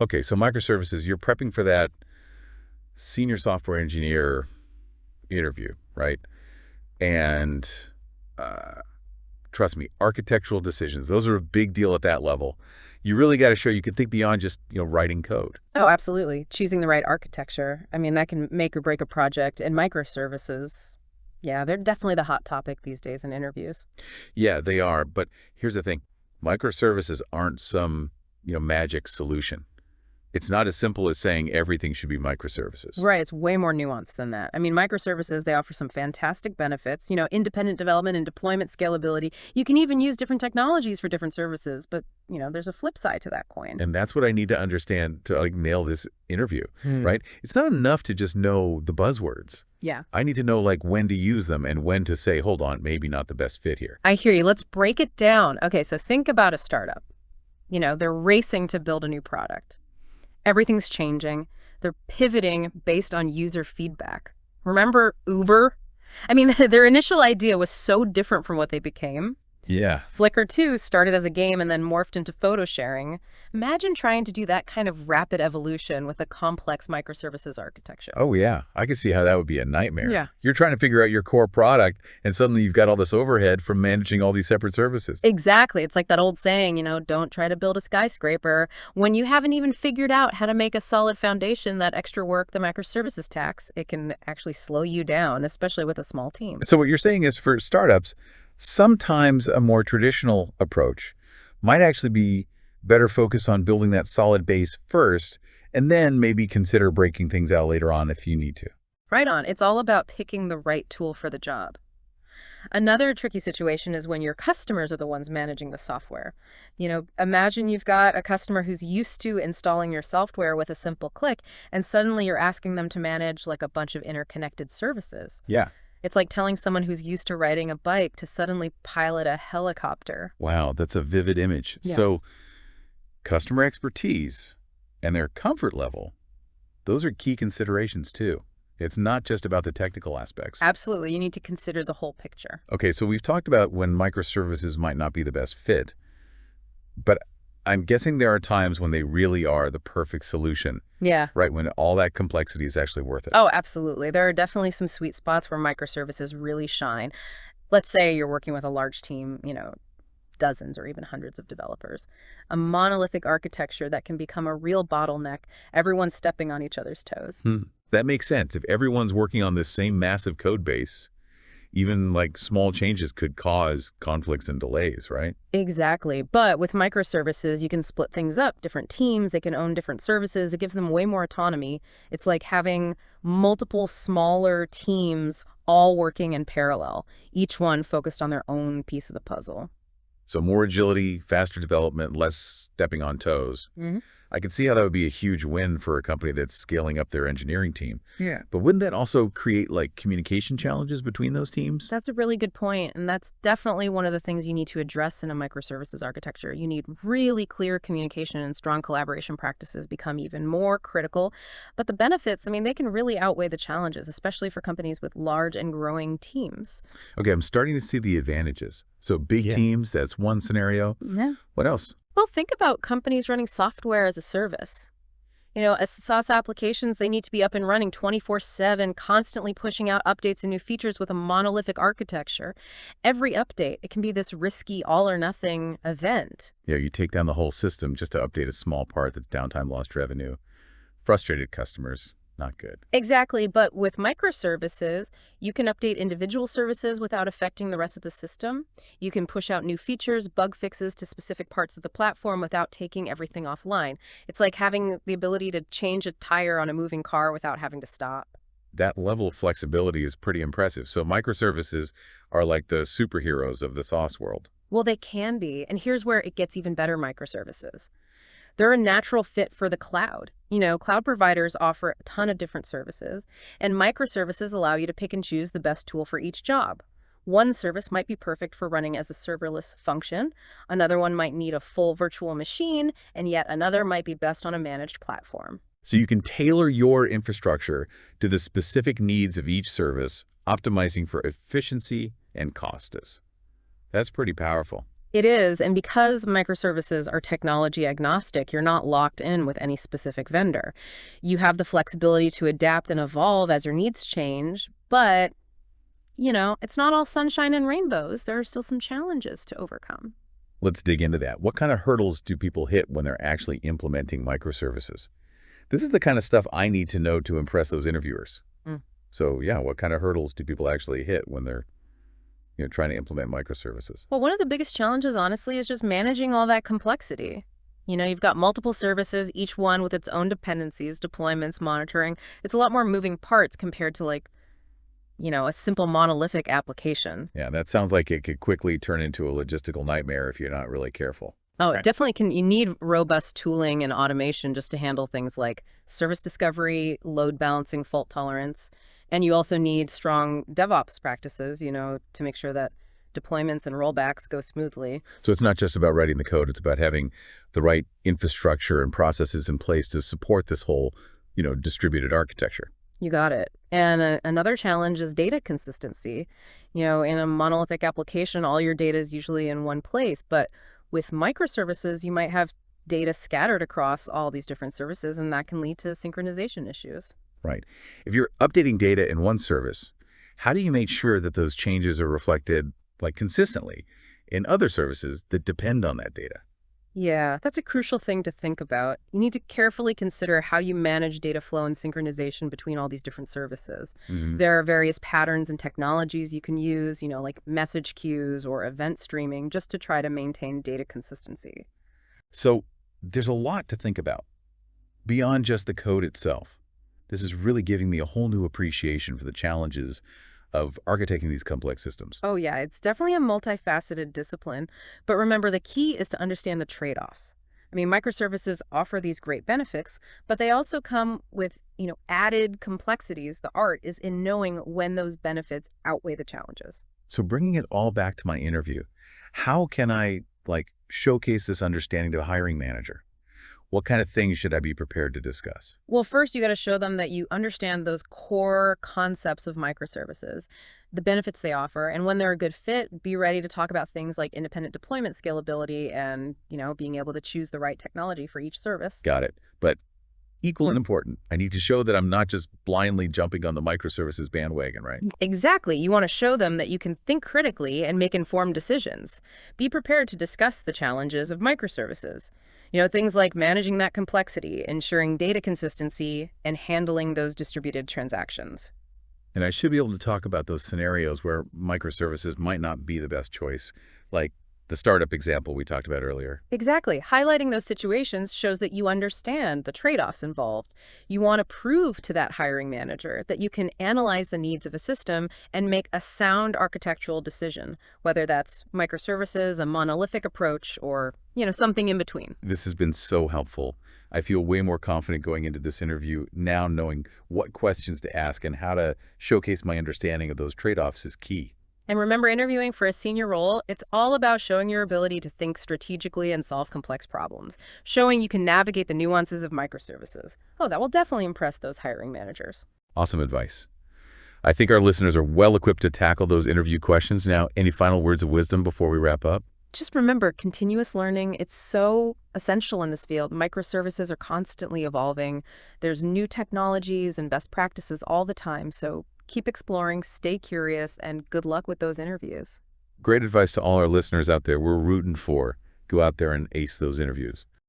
Okay, so microservices, you're prepping for that senior software engineer interview, right? And uh, trust me, architectural decisions, those are a big deal at that level. You really got to show you can think beyond just, writing code. Oh, absolutely. Choosing the right architecture. I mean, that can make or break a project. And microservices, yeah, they're definitely the hot topic these days in interviews. Yeah, they are. But here's the thing. Microservices aren't some, magic solution. It's not as simple as saying everything should be microservices. Right, it's way more nuanced than that. I mean, microservices, they offer some fantastic benefits, independent development and deployment scalability. You can even use different technologies for different services, but, there's a flip side to that coin. And that's what I need to understand to nail this interview, Hmm. right? It's not enough to just know the buzzwords. Yeah. I need to know when to use them and when to say, hold on, maybe not the best fit here. I hear you. Let's break it down. Okay, so think about a startup. They're racing to build a new product. Everything's changing. They're pivoting based on user feedback. Remember Uber? I mean, their initial idea was so different from what they became. Yeah. Flickr, too, started as a game and then morphed into photo sharing. Imagine trying to do that kind of rapid evolution with a complex microservices architecture. Oh, yeah. I can see how that would be a nightmare. Yeah. You're trying to figure out your core product, and suddenly you've got all this overhead from managing all these separate services. Exactly. It's like that old saying, don't try to build a skyscraper when you haven't even figured out how to make a solid foundation. That extra work, the microservices tax, it can actually slow you down, especially with a small team. So what you're saying is for startups, sometimes a more traditional approach might actually be better focus on building that solid base first, and then maybe consider breaking things out later on if you need to. Right on. It's all about picking the right tool for the job. Another tricky situation is when your customers are the ones managing the software. Imagine you've got a customer who's used to installing your software with a simple click, and suddenly you're asking them to manage like a bunch of interconnected services. Yeah. It's like telling someone who's used to riding a bike to suddenly pilot a helicopter. Wow, that's a vivid image. Yeah. So customer expertise and their comfort level, those are key considerations too. It's not just about the technical aspects. Absolutely. You need to consider the whole picture. Okay, so we've talked about when microservices might not be the best fit, but I'm guessing there are times when they really are the perfect solution, Yeah. right? When all that complexity is actually worth it. Oh, absolutely. There are definitely some sweet spots where microservices really shine. Let's say you're working with a large team, dozens or even hundreds of developers. A monolithic architecture that can become a real bottleneck, everyone stepping on each other's toes. That makes sense. If everyone's working on this same massive code base, even small changes could cause conflicts and delays, right? Exactly. But with microservices, you can split things up. Different teams, they can own different services. It gives them way more autonomy. It's like having multiple smaller teams all working in parallel, each one focused on their own piece of the puzzle. So more agility, faster development, less stepping on toes. Hmm. I could see how that would be a huge win for a company that's scaling up their engineering team. Yeah. But wouldn't that also create communication challenges between those teams? That's a really good point, and that's definitely one of the things you need to address in a microservices architecture. You need really clear communication, and strong collaboration practices become even more critical. But the benefits, I mean, they can really outweigh the challenges, especially for companies with large and growing teams. Okay, I'm starting to see the advantages. So big Yeah. teams, that's one scenario. Yeah. What else? Well, think about companies running software as a service. As SaaS applications, they need to be up and running 24/7, constantly pushing out updates and new features with a monolithic architecture. Every update, it can be this risky all or nothing event. Yeah, you take down the whole system just to update a small part that's downtime, lost revenue. Frustrated customers, not good. Exactly, but with microservices, you can update individual services without affecting the rest of the system. You can push out new features, bug fixes to specific parts of the platform without taking everything offline. It's like having the ability to change a tire on a moving car without having to stop. That level of flexibility is pretty impressive. So microservices are like the superheroes of the SaaS world. Well, they can be, and here's where it gets even better microservices. They're a natural fit for the cloud. Cloud providers offer a ton of different services, and microservices allow you to pick and choose the best tool for each job. One service might be perfect for running as a serverless function, another one might need a full virtual machine, and yet another might be best on a managed platform. So you can tailor your infrastructure to the specific needs of each service, optimizing for efficiency and cost. That's pretty powerful. It is, and because microservices are technology agnostic, you're not locked in with any specific vendor. You have the flexibility to adapt and evolve as your needs change, but, it's not all sunshine and rainbows. There are still some challenges to overcome. Let's dig into that. What kind of hurdles do people hit when they're actually implementing microservices? This is the kind of stuff I need to know to impress those interviewers. Mm. So yeah, what kind of hurdles do people actually hit when they're trying to implement microservices? Well, one of the biggest challenges, honestly, is just managing all that complexity. You've got multiple services, each one with its own dependencies, deployments, monitoring. It's a lot more moving parts compared to a simple monolithic application. Yeah, that sounds like it could quickly turn into a logistical nightmare if you're not really careful. Oh, it Right. definitely can. You need robust tooling and automation just to handle things like service discovery, load balancing, fault tolerance. And you also need strong DevOps practices, to make sure that deployments and rollbacks go smoothly. So it's not just about writing the code, it's about having the right infrastructure and processes in place to support this whole, distributed architecture. You got it. And another challenge is data consistency. In a monolithic application, all your data is usually in one place, but with microservices, you might have data scattered across all these different services, and that can lead to synchronization issues. Right. If you're updating data in one service, how do you make sure that those changes are reflected consistently in other services that depend on that data? Yeah, that's a crucial thing to think about. You need to carefully consider how you manage data flow and synchronization between all these different services. Hmm. There are various patterns and technologies you can use, like message queues or event streaming, just to try to maintain data consistency. So there's a lot to think about beyond just the code itself. This is really giving me a whole new appreciation for the challenges of architecting these complex systems. Oh, yeah, it's definitely a multifaceted discipline. But remember, the key is to understand the trade-offs. I mean, microservices offer these great benefits, but they also come with, added complexities. The art is in knowing when those benefits outweigh the challenges. So bringing it all back to my interview, how can I showcase this understanding to a hiring manager? What kind of things should I be prepared to discuss? Well, first, you got to show them that you understand those core concepts of microservices, the benefits they offer, and when they're a good fit, be ready to talk about things like independent deployment scalability and, being able to choose the right technology for each service. Got it. But equal and important, I need to show that I'm not just blindly jumping on the microservices bandwagon, right? Exactly. You want to show them that you can think critically and make informed decisions. Be prepared to discuss the challenges of microservices. Things like managing that complexity, ensuring data consistency, and handling those distributed transactions. And I should be able to talk about those scenarios where microservices might not be the best choice, like the startup example we talked about earlier. Exactly. Highlighting those situations shows that you understand the trade-offs involved. You want to prove to that hiring manager that you can analyze the needs of a system and make a sound architectural decision, whether that's microservices, a monolithic approach, or, something in between. This has been so helpful. I feel way more confident going into this interview now, knowing what questions to ask and how to showcase my understanding of those trade-offs is key. And remember, interviewing for a senior role, it's all about showing your ability to think strategically and solve complex problems, showing you can navigate the nuances of microservices. Oh, that will definitely impress those hiring managers. Awesome advice. I think our listeners are well equipped to tackle those interview questions. Now, any final words of wisdom before we wrap up? Just remember, continuous learning, it's so essential in this field. Microservices are constantly evolving. There's new technologies and best practices all the time, so keep exploring, stay curious, and good luck with those interviews. Great advice to all our listeners out there. We're rooting for. Go out there and ace those interviews.